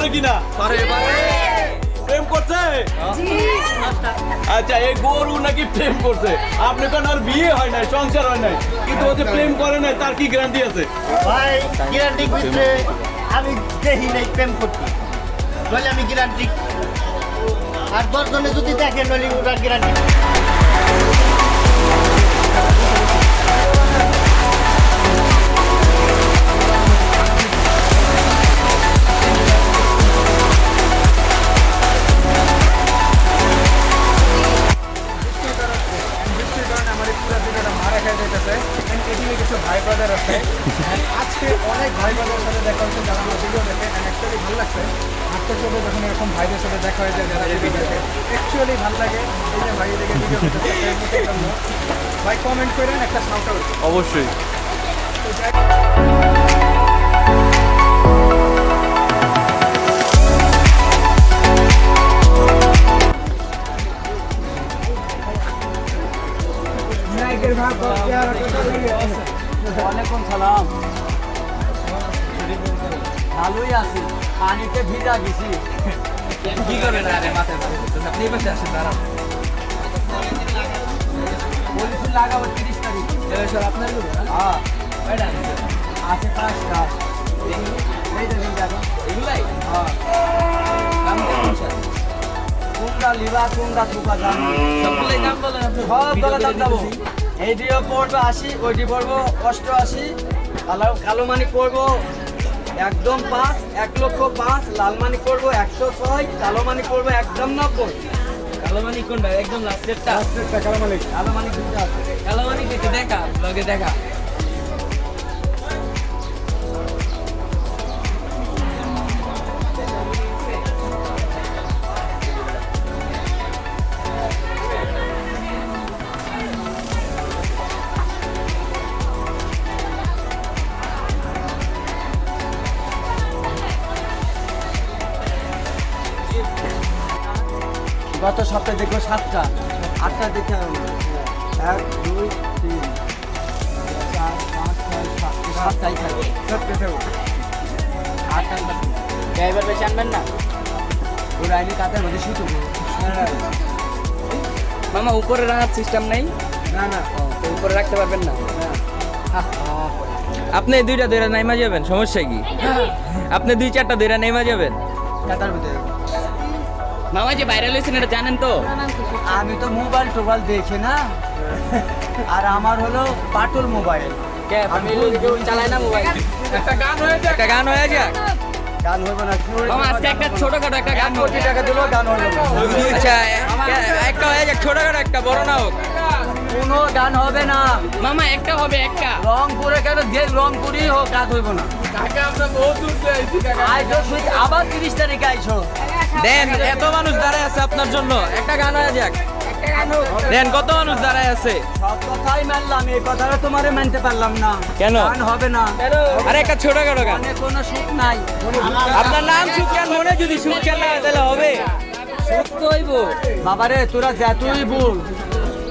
করে কিনা? প্রেম করছে? আচ্ছা, এই গরু নাকি প্রেম করছে? আপনি কেন আর বিয়ে হয় নাই, সংসার হয় নাই, কিন্তু ও যে প্রেম করে নাই তার কি গ্যারান্টি আছে? ভাই গ্যারান্টি দিচ্ছে আমি দেখি নাই প্রেম করতে, বলে আমি গ্যারান্টি। আর 10 জনে যদি দেখেন বলি ওরা গ্যারান্টি। কিছু ভাই ব্রাদার আছে আজকে অনেক ভাই ব্রাদারের সাথে দেখা হচ্ছে যারা আমার ভিডিও দেখে অ্যাকচুয়ালি ভালো লাগছে। হাঁটতে চলতে যখন এরকম ভাইদের সাথে দেখা হয়ে যায় যারা ভিডিও দেখে অ্যাকচুয়ালি ভালো লাগে। এই যে ভাই দেখে ভিডিও জন্য ভাই কমেন্ট করেন একটা শাউট আউট অবশ্যই। ওয়ালাইকুম সালাম। ভালোই আছি, পানিতে ভিজা গেছি। কি করবেন? আরে মাথায় আপনি এই পাশে আসেন, দাঁড়ান। পলিসি লাগাবো 30 তারিখ। স্যার আপনার হ্যাঁ, কয়টা আছে 5টা। এই দেখুন দেখো। এগুলাই হ্যাঁ, দাম কেমন স্যার? কোনটা লিবা কোনটা টুকা দাম? সবগুলোই দাম বলেন আপনি। সব দলা দাম দেবো। এইটিও পড়বে 80, ওইটি পড়বো 88, কালো মানি পড়বো একদম 5, 1,05,000, লাল মানি পড়বো 106, কালো মানি পড়বো একদম 90। কালো মানি কোনটা? একদম লাস্টেরটা। কালো মালিক কালো মানি দুটো আছে। কালো মানি দেখে দেখা, ব্লগে দেখা। গত সপ্তাহে দেখবো 7টা, 8টা দেখে 1, 2, 3, 4, 5, 6, 7, 7টাই থাকবে। 8টা ড্রাইভার বেশি আনবেন না ওরা আইনি কাদের মধ্যে শুধু মামা? উপরে রাখার সিস্টেম নেই? না না তো উপরে রাখতে পারবেন না? আপনি 2টা দইরা নাইমা যাবেন, সমস্যা কি? আপনি 2-4টা দইরা নাইমা যাবেন। কাতার মধ্যে মামা যে ভাইরাল হয়েছেন এটা জানেন তো? আমি তো মোবাইল টোবাইল দেখি না, আর আমার হলো পাটল মোবাইল। কে ফ্যামিলি কেউ চালায় না মোবাইল? একটা গান হয়ে যাক। গান হইবে না। মামা আজকে একটা ছোটখাটো একটা গান 1 কোটি টাকা দিলেও গান হইবে না। আচ্ছা একটা হয়ে যাক, ছোটখাটো একটা, বড় না হোক। কোনো গান হবে না। মামা একটা হবে, একটা। রংপুরে কেন যে রংপুরই হোক, কাজ হইব না। আইসো সুই আবার 30 তারিখে আইসো। দেন, এত মানুষ দাঁড়ায় আছে আপনার জন্য, একটা গান হয়ে যাক। দেন, কত মানুষ দাঁড়ায় আছে। সব কথাই মানলাম, এই কথাটা তোমারে মানতে পারলাম না। কেন? গান হবে না। আরে একটা ছোটখাটো গান। মানে কোনো সুখ নাই। আপনার নাম সুখচান, মনে যদি সুখচান না হয় তাহলে হবে? সুখ তো হইব। বাবারে তোরা যতই বল,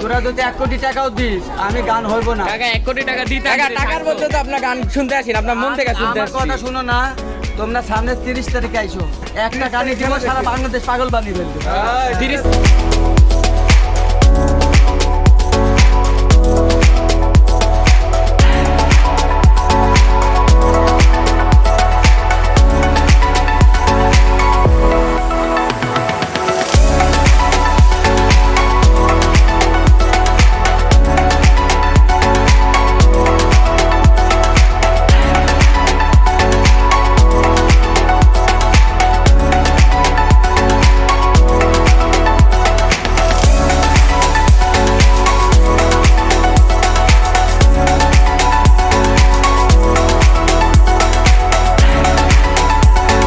তোরা যদি 1 কোটি টাকাও দিস, আমি গান হইব না। কাকা 1 কোটি টাকা দিতে টাকার বলতে তো আপনার গান শুনতে আসেন, আপনার মন থেকে শুনতে আমার কথা আসছি। শুনো না, তোমরা সামনে 30 তারিখে আইসো। একটা গানই দিব, সারা বাংলাদেশ পাগল বানিয়ে ফেলবে। 30